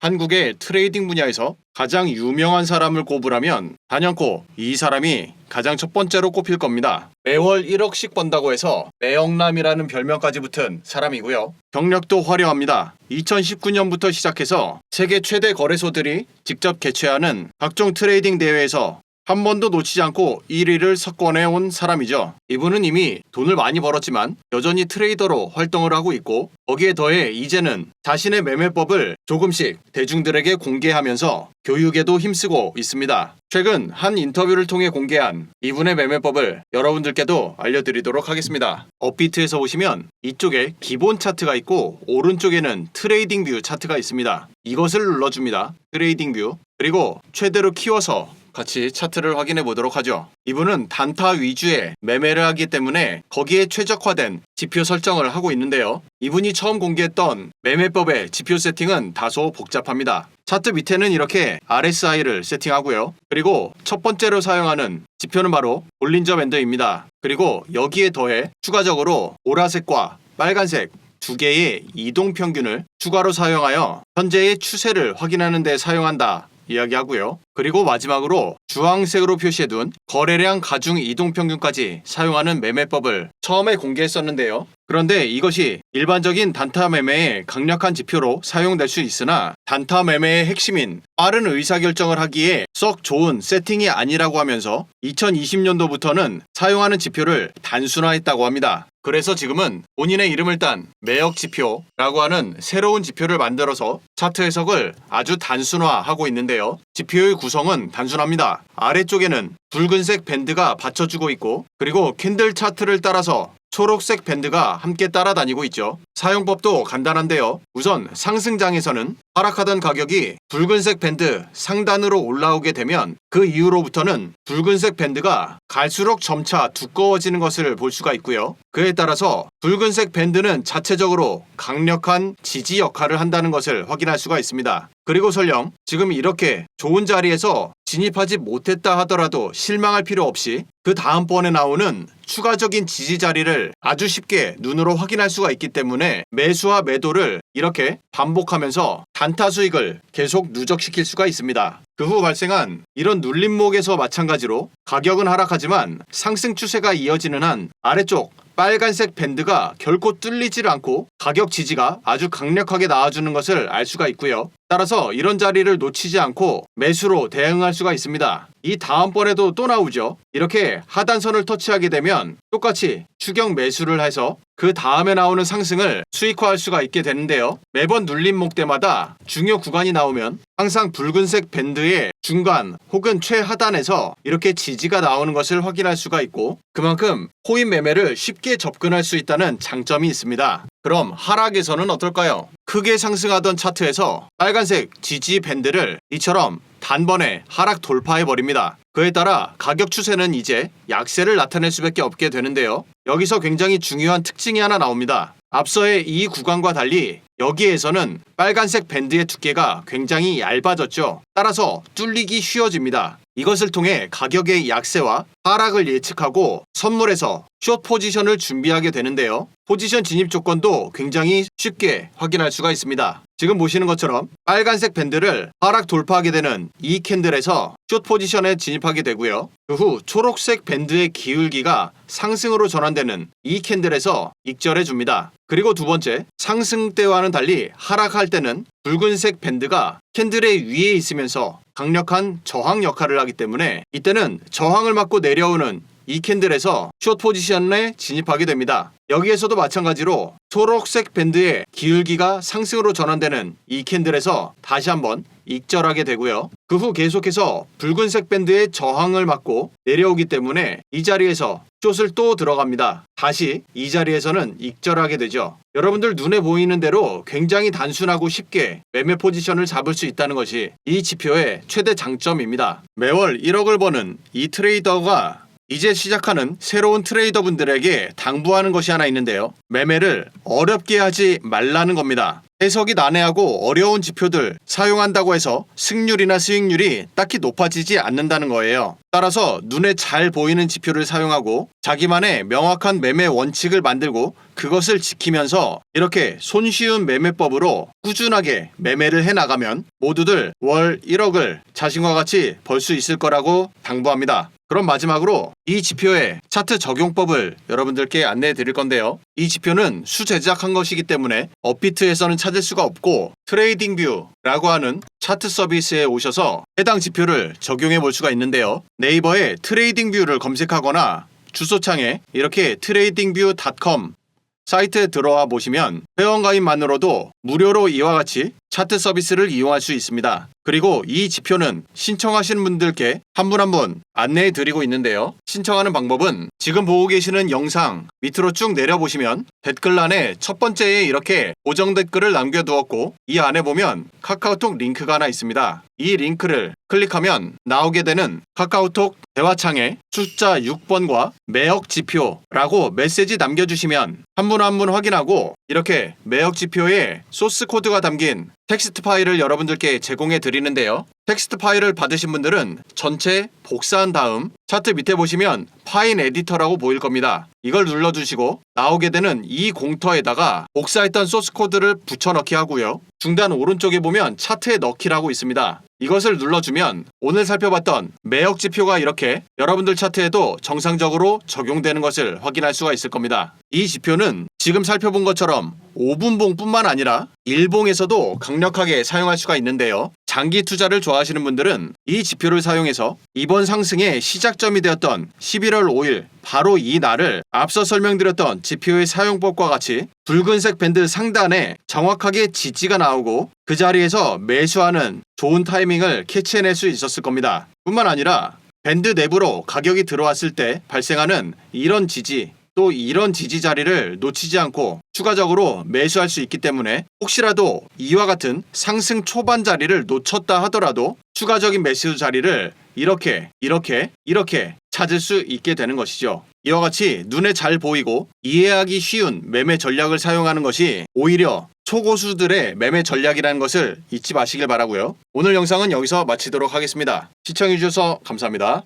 한국의 트레이딩 분야에서 가장 유명한 사람을 꼽으라면 단연코 이 사람이 가장 첫 번째로 꼽힐 겁니다. 매월 1억씩 번다고 해서 매억남이라는 별명까지 붙은 사람이고요. 경력도 화려합니다. 2019년부터 시작해서 세계 최대 거래소들이 직접 개최하는 각종 트레이딩 대회에서 한 번도 놓치지 않고 1위를 석권해온 사람이죠. 이분은 이미 돈을 많이 벌었지만 여전히 트레이더로 활동을 하고 있고, 거기에 더해 이제는 자신의 매매법을 조금씩 대중들에게 공개하면서 교육에도 힘쓰고 있습니다. 최근 한 인터뷰를 통해 공개한 이분의 매매법을 여러분들께도 알려드리도록 하겠습니다. 업비트에서 보시면 이쪽에 기본 차트가 있고 오른쪽에는 트레이딩 뷰 차트가 있습니다. 이것을 눌러줍니다. 트레이딩 뷰. 그리고 최대로 키워서 같이 차트를 확인해 보도록 하죠. 이분은 단타 위주의 매매를 하기 때문에 거기에 최적화된 지표 설정을 하고 있는데요. 이분이 처음 공개했던 매매법의 지표 세팅은 다소 복잡합니다. 차트 밑에는 이렇게 RSI를 세팅하고요. 그리고 첫 번째로 사용하는 지표는 바로 볼린저 밴드입니다. 그리고 여기에 더해 추가적으로 보라색과 빨간색 두 개의 이동평균을 추가로 사용하여 현재의 추세를 확인하는 데 사용한다 이야기하고요. 그리고 마지막으로 주황색으로 표시해둔 거래량 가중 이동평균까지 사용하는 매매법을 처음에 공개했었는데요. 그런데 이것이 일반적인 단타 매매의 강력한 지표로 사용될 수 있으나 단타 매매의 핵심인 빠른 의사결정을 하기에 썩 좋은 세팅이 아니라고 하면서 2020년도부터는 사용하는 지표를 단순화했다고 합니다. 그래서 지금은 본인의 이름을 딴 매역 지표라고 하는 새로운 지표를 만들어서 차트 해석을 아주 단순화하고 있는데요. 지표의 구성은 단순합니다. 아래쪽에는 붉은색 밴드가 받쳐주고 있고, 그리고 캔들 차트를 따라서 초록색 밴드가 함께 따라다니고 있죠. 사용법도 간단한데요. 우선 상승장에서는 하락하던 가격이 붉은색 밴드 상단으로 올라오게 되면 그 이후로부터는 붉은색 밴드가 갈수록 점차 두꺼워지는 것을 볼 수가 있고요. 그에 따라서 붉은색 밴드는 자체적으로 강력한 지지 역할을 한다는 것을 확인할 수가 있습니다. 그리고 설령 지금 이렇게 좋은 자리에서 진입하지 못했다 하더라도 실망할 필요 없이 그 다음번에 나오는 추가적인 지지 자리를 아주 쉽게 눈으로 확인할 수가 있기 때문에 매수와 매도를 이렇게 반복하면서 단타 수익을 계속 누적시킬 수가 있습니다. 그 후 발생한 이런 눌림목에서 마찬가지로 가격은 하락하지만 상승 추세가 이어지는 한 아래쪽 빨간색 밴드가 결코 뚫리질 않고 가격 지지가 아주 강력하게 나와주는 것을 알 수가 있고요. 따라서 이런 자리를 놓치지 않고 매수로 대응할 수가 있습니다. 이 다음번에도 또 나오죠. 이렇게 하단선을 터치하게 되면 똑같이 추격 매수를 해서 그 다음에 나오는 상승을 수익화할 수가 있게 되는데요. 매번 눌림목 때마다 중요 구간이 나오면 항상 붉은색 밴드의 중간 혹은 최하단에서 이렇게 지지가 나오는 것을 확인할 수가 있고, 그만큼 코인 매매를 쉽게 접근할 수 있다는 장점이 있습니다. 그럼 하락에서는 어떨까요? 크게 상승하던 차트에서 빨간색 지지 밴드를 이처럼 단번에 하락 돌파해버립니다. 그에 따라 가격 추세는 이제 약세를 나타낼 수밖에 없게 되는데요. 여기서 굉장히 중요한 특징이 하나 나옵니다. 앞서의 이 구간과 달리 여기에서는 빨간색 밴드의 두께가 굉장히 얇아졌죠. 따라서 뚫리기 쉬워집니다. 이것을 통해 가격의 약세와 하락을 예측하고 선물에서 숏 포지션을 준비하게 되는데요. 포지션 진입 조건도 굉장히 쉽게 확인할 수가 있습니다. 지금 보시는 것처럼 빨간색 밴드를 하락 돌파하게 되는 이 캔들에서 숏 포지션에 진입하게 되고요. 그 후 초록색 밴드의 기울기가 상승으로 전환되는 이 캔들에서 익절해 줍니다. 그리고 두 번째, 상승 때와는 달리 하락할 때는 붉은색 밴드가 캔들의 위에 있으면서 강력한 저항 역할을 하기 때문에 이때는 저항을 맞고 내려오는 이 캔들에서 숏 포지션에 진입하게 됩니다. 여기에서도 마찬가지로 초록색 밴드의 기울기가 상승으로 전환되는 이 캔들에서 다시 한번 익절하게 되고요. 그 후 계속해서 붉은색 밴드의 저항을 맞고 내려오기 때문에 이 자리에서 숏을 또 들어갑니다. 다시 이 자리에서는 익절하게 되죠. 여러분들 눈에 보이는 대로 굉장히 단순하고 쉽게 매매 포지션을 잡을 수 있다는 것이 이 지표의 최대 장점입니다. 매월 1억을 버는 이 트레이더가 이제 시작하는 새로운 트레이더분들에게 당부하는 것이 하나 있는데요. 매매를 어렵게 하지 말라는 겁니다. 해석이 난해하고 어려운 지표들 사용한다고 해서 승률이나 수익률이 딱히 높아지지 않는다는 거예요. 따라서 눈에 잘 보이는 지표를 사용하고 자기만의 명확한 매매 원칙을 만들고 그것을 지키면서 이렇게 손쉬운 매매법으로 꾸준하게 매매를 해나가면 모두들 월 1억을 자신과 같이 벌 수 있을 거라고 당부합니다. 그럼 마지막으로 이 지표의 차트 적용법을 여러분들께 안내해 드릴 건데요. 이 지표는 수제작한 것이기 때문에 업비트에서는 찾을 수가 없고 트레이딩뷰라고 하는 차트 서비스에 오셔서 해당 지표를 적용해 볼 수가 있는데요. 네이버에 트레이딩뷰를 검색하거나 주소창에 이렇게 tradingview.com 사이트에 들어와 보시면 회원가입만으로도 무료로 이와 같이 차트 서비스를 이용할 수 있습니다. 그리고 이 지표는 신청하시는 분들께 한 분 한 분 안내해 드리고 있는데요. 신청하는 방법은 지금 보고 계시는 영상 밑으로 쭉 내려보시면 댓글란에 첫 번째에 이렇게 고정 댓글을 남겨두었고 이 안에 보면 카카오톡 링크가 하나 있습니다. 이 링크를 클릭하면 나오게 되는 카카오톡 대화창에 숫자 6번과 매역 지표라고 메시지 남겨주시면 한 분 한 분 확인하고 이렇게 매역 지표에 소스 코드가 담긴 텍스트 파일을 여러분들께 제공해 드리는데요. 텍스트 파일을 받으신 분들은 전체 복사한 다음 차트 밑에 보시면 파일 에디터라고 보일 겁니다. 이걸 눌러주시고 나오게 되는 이 공터에다가 복사했던 소스 코드를 붙여넣기 하고요. 중단 오른쪽에 보면 차트에 넣기라고 있습니다. 이것을 눌러주면 오늘 살펴봤던 매역 지표가 이렇게 여러분들 차트에도 정상적으로 적용되는 것을 확인할 수가 있을 겁니다. 이 지표는 지금 살펴본 것처럼 5분봉 뿐만 아니라 1봉에서도 강력하게 사용할 수가 있는데요. 장기 투자를 좋아하시는 분들은 이 지표를 사용해서 이번 상승의 시작점이 되었던 11월 5일 바로 이 날을 앞서 설명드렸던 지표의 사용법과 같이 붉은색 밴드 상단에 정확하게 지지가 나오고 그 자리에서 매수하는 좋은 타이밍을 캐치해낼 수 있었을 겁니다. 뿐만 아니라 밴드 내부로 가격이 들어왔을 때 발생하는 이런 지지 또 이런 지지 자리를 놓치지 않고 추가적으로 매수할 수 있기 때문에 혹시라도 이와 같은 상승 초반 자리를 놓쳤다 하더라도 추가적인 매수 자리를 이렇게 찾을 수 있게 되는 것이죠. 이와 같이 눈에 잘 보이고 이해하기 쉬운 매매 전략을 사용하는 것이 오히려 초고수들의 매매 전략이라는 것을 잊지 마시길 바라고요. 오늘 영상은 여기서 마치도록 하겠습니다. 시청해주셔서 감사합니다.